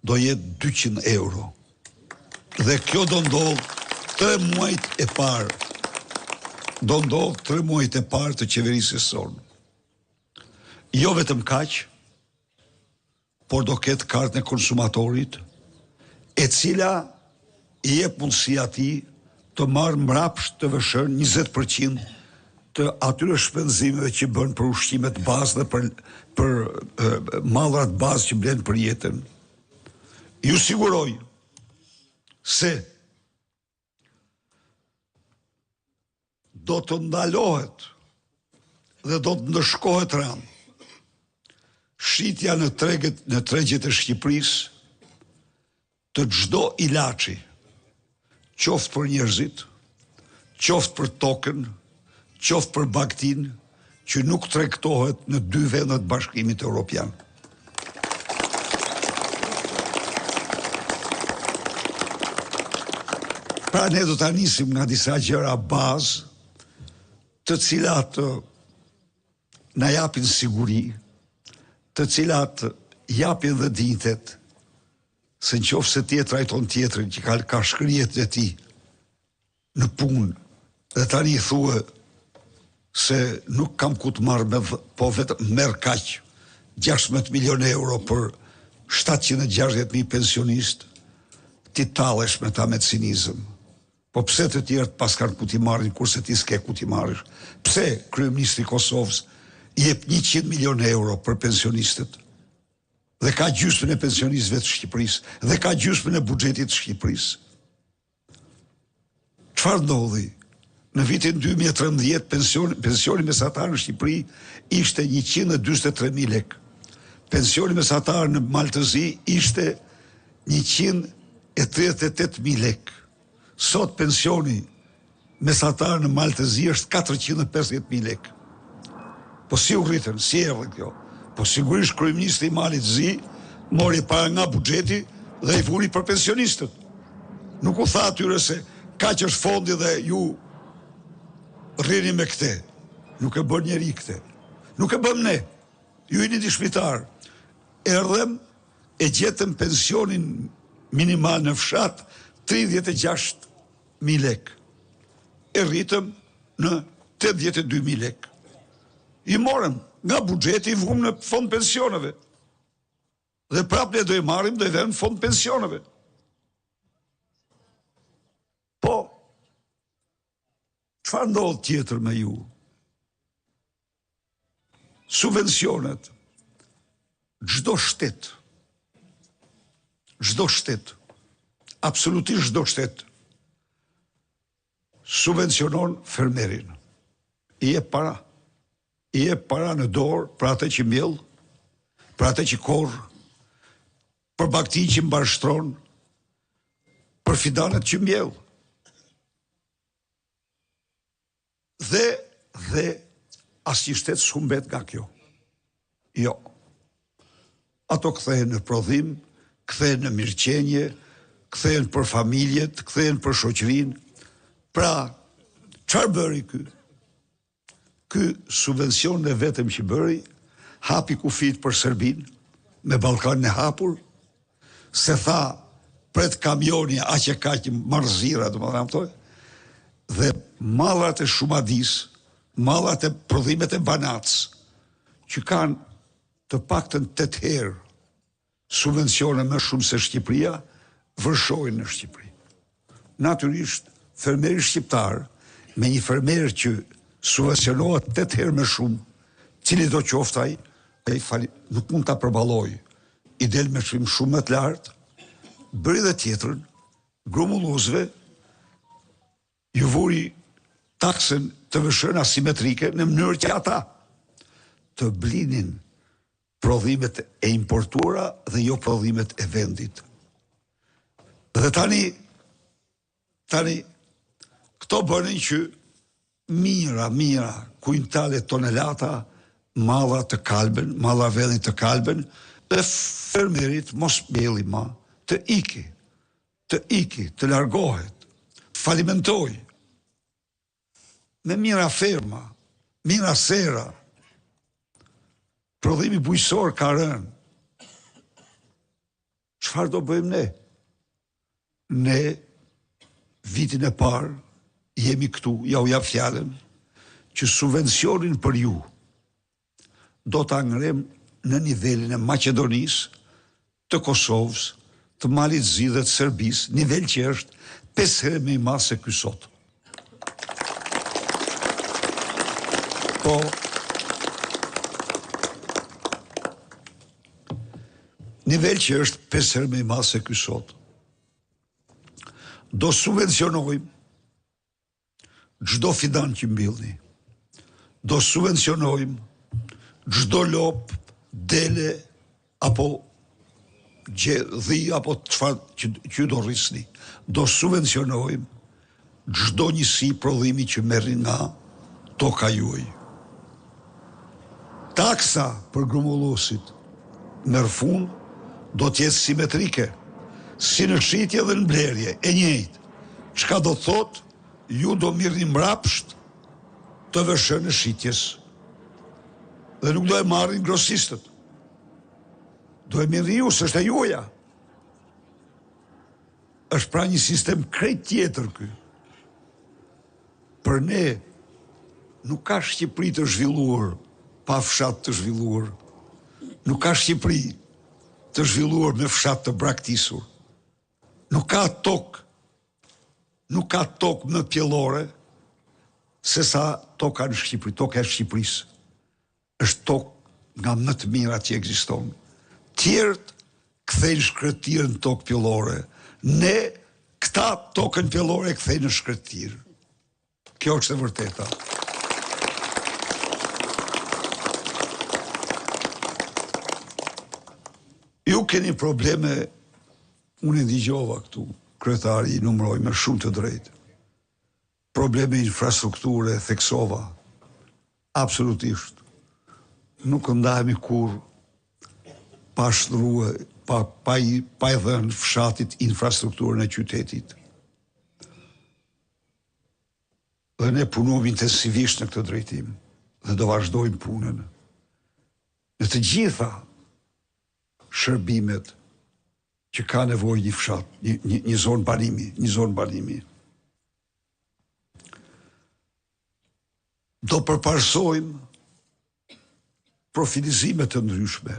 do jetë 200 euro. Dhe kjo do ndodhë 3 muajt e parë. Do ndodhë 3 muajt e parë të qeverisë sonë. Jo vetëm kaq, por do ketë kartën e konsumatorit, e cila i jep mundësi atij të marrë mbrapsht të vëshën 20% të atyre shpenzimeve që bën për ushqimet bazë dhe për mallrat bazë që blen për jetën. Ju siguroj se do të ndalohet dhe do të ndëshkohet rand shitja në tregjet e Shqipërisë të çdo ilaçi, qoftë për njerëzit, qoftë për tokën, qoftë për baktin, që nuk tregtohet në 2 vendet të Bashkimit Evropian. Pra ne do ta nisim nga disa gjëra bazë, të cilat na japin siguri, të cilat japin dhe dinjtet, se nëse ti e trajton tjetrin që ka shkrijet e tij në punë, dhe tani i thua se nuk kam ku të marr po vetëm merr kaq 16 milion euro për 760.000 pensionist, ti tallesh me ta me cinizëm. Po pse të tjerët pas kanë ku t'i marrin kurse ti s'ke ku t'i marrësh? Pse kryeministri i Kosovës i jep 100 milion euro për pensionistët? Dhe ka gjysmën e pensionistëve të Shqipërisë, dhe ka gjysmën e buxhetit të Shqipërisë. Çfarë ndodhi? Në vitin 2013 pensioni mesatar në Shqipëri ishte 143.000 lekë. Pensioni mesatar në Maltëzi ishte 138.000 lekë. Sot pensioni mesatar në Maltëzi është 450.000 lekë. Po si u rritën, si erdhi kjo? Po sigurisht kryeministri i Malit Zi mori para nga buxheti dhe i vuri për pensionistët. Nuk u tha atyre se kaq është fondi dhe ju rrini me këte. Nuk e bën njeri këte. Nuk e bëm ne. Ju jeni dishmitar. Erdhem e gjetëm pensionin minimal në fshat 36.000 lekë. E rritëm në 82.000 lekë. I morëm nga buxheti, i vum në fond pensioneve. Dhe prapë ne do i marrim, do i vëmë në fond pensioneve. Po, çfarë ndodh tjetër me ju? Subvencionet. Çdo shtet, absolutisht çdo shtet, subvencionon fermerin. I jep para në dorë për atë që mbjell, për atë që korr, për baktin që mbarshtron, për fidanet që mbjell. Dhe asnjë shtet s'humbet nga kjo. Jo. Ato kthehen në prodhim, kthehen në mirëqenie, kthehen për familjet, kthehen për shoqërinë. Pra, çfarë bëri ky? Ky subvencion e vetëm që bëri, hapi kufit për Serbinë, me Ballkanin e hapur, se tha, pret kamioni, aq e kaq marrëzira, domethënë, dhe mallat e Shumadis, mallat e prodhimet e Banatës, që kanë të paktën 8 herë subvencione më shumë se Shqipëria, vërshojnë në Shqipëri. Natyrisht, fermeri shqiptar, me një fermer që subvencionohet 8 herë më shumë, cili do qoftë ai, nuk mund ta përballoj. I del me çmim shumë më të lartë, bëri dhe tjetrën, grumulluesve ju vuri taksën të vëshën asimetrike në mënyrë që ata të blinin prodhimet e importuara dhe jo prodhimet e vendit. Dhe tani këto bënin që mira, kuintale, tonelata, malla të kalben, malla vendit të kalben, dhe fermerit mos mbjelli ma, të iki, të largohet, falimentoj. Me mira ferma, mira sera, prodhimi bujqësor ka rënë. çfarë do bëjmë ne? Ne, vitin e parë, jemi këtu, ja u jap fjalën, që subvencionin për ju do ta ngrem në nivelin e Maqedonisë, të Kosovës, të Malit të Zi dhe të Serbisë, nivel që është 5 herë më i madh se ky sot. Po, nivel që është 5 herë më i madh se ky sot. Do subvencionojmë çdo fidan që mbillni. Do subvencionojmë çdo lop, dele apo dhi apo çfarë që do rrisni. Do subvencionojmë çdo njësi prodhimi që merrin nga toka juaj. Taksa për grumulluesit merr fund do të jetë simetrike, si në shitje dhe në blerje, e njëjtë. Çka do thotë, ju do mirni mbrapsht të vëshën e shitjes. Dhe nuk do e marrin grosistët. Do e mirni ju, s'është e juaja. Është pra një sistem krejt tjetër ky. Për ne, nuk ka Shqipëri të zhvilluar pa fshat të zhvilluar. Nuk ka Shqipëri të zhvilluar me fshat të braktisur. Nuk ka tokë më pjellore se sa toka në Shqipëri, toka e Shqipërisë. Është tokë nga më të mirat që ekziston. Tjerët kthejnë shkretirë në tokë pjellore. Ne këta tokën pjellore e kthejnë në shkretirë. Kjo është e vërteta. Ju keni probleme, unë e ndigjova këtu, kryetari i numëroj me shumë të drejtë. Probleme infrastrukture, theksova, absolutisht. Nuk ndahemi kur pa shtruar, pa i dhënë fshatit infrastrukturën e qytetit. Dhe ne punojmë intensivisht në këtë drejtim dhe do vazhdojmë punën. Në të gjitha shërbimet që ka nevojë një fshat, një zonë banimi. Do përparsojmë profilizime të ndryshme.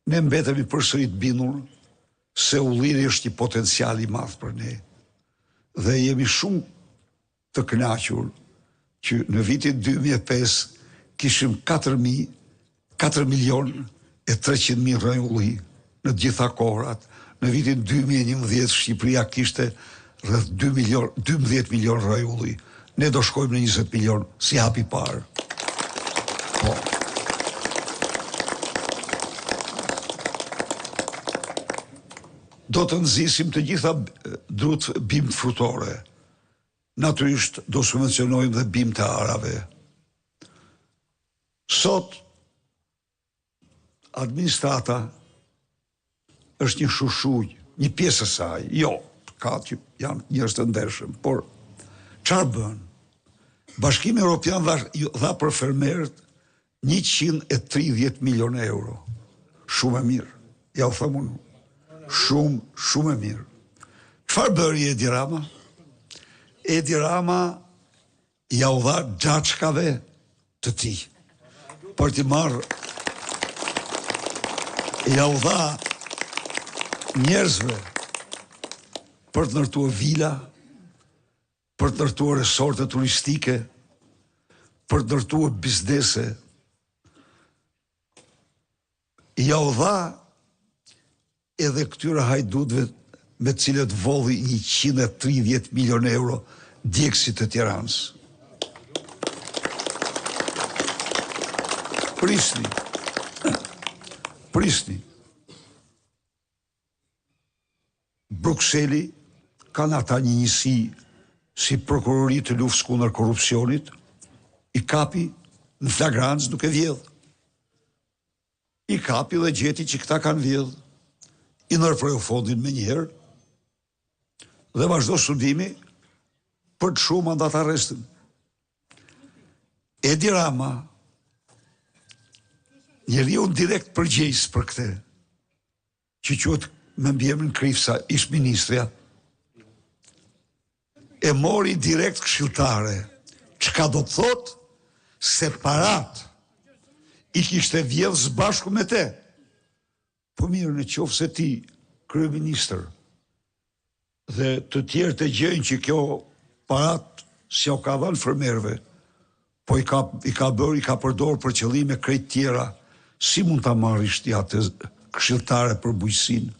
Ne mbetemi përsëri të bindur se Ulliri është një potencial i madh për ne. Dhe jemi shumë të kënaqur që në vitin 2005 kishim 4 milion e 300.000 rrënjulli në gjitha kohrat. Në vitin 2011 Shqipëria kishte rreth 12 milion rrënjulli. Ne do shkojmë në 20 milion si hapi parë. Po. Do të nxisim të gjitha drut bimë frutore. Natyrisht do subvencionojmë dhe bimë të arave. Sot administrata është një shushuj, një pjesë e saj. Jo, ka që janë njerëz të ndershëm, por çfarë bën? Bashkimi Evropian dha për fermerët 130 milion euro. Shumë e mirë. Ja u them unë. Shumë e mirë. Çfarë bëri Edi Rama? Edi Rama ja u dha xhaxhkave të tij. Për t'i marrë, ja u dha njerëzve për të ndërtuar vila, për të ndërtuar resorte turistike, për të ndërtuar biznese. Ja u dha edhe këtyre hajdutëve me të cilët volli 130 milion euro djegësit të Tiranës. Prisni. Brukseli kanë ata një njësi si prokurori të luftës kundër korrupsionit, i kapi në flagrancë duke vjedhë. I kapi dhe gjeti që këta kanë vjedhë, i nërpreu fondin me njëherë, dhe vazhdo studimi për të shumë mandat arrestin. Edi Rama, njeriu direkt përgjegjës për këtë, që quhet me mbiemrin Krifsa, ish ministrja, e mori direkt këshilltare. Çka do të thot se parat i kishte vjedh së bashku me te. Po mirë, në qoftë se ti, kryeministër, dhe të tjerë të gjejnë që kjo parat si o ka dhënë fermerëve, po i ka përdorur për qëllime krejt tjera, si mund ta marrish ti atë këshilltare për bujqësinë?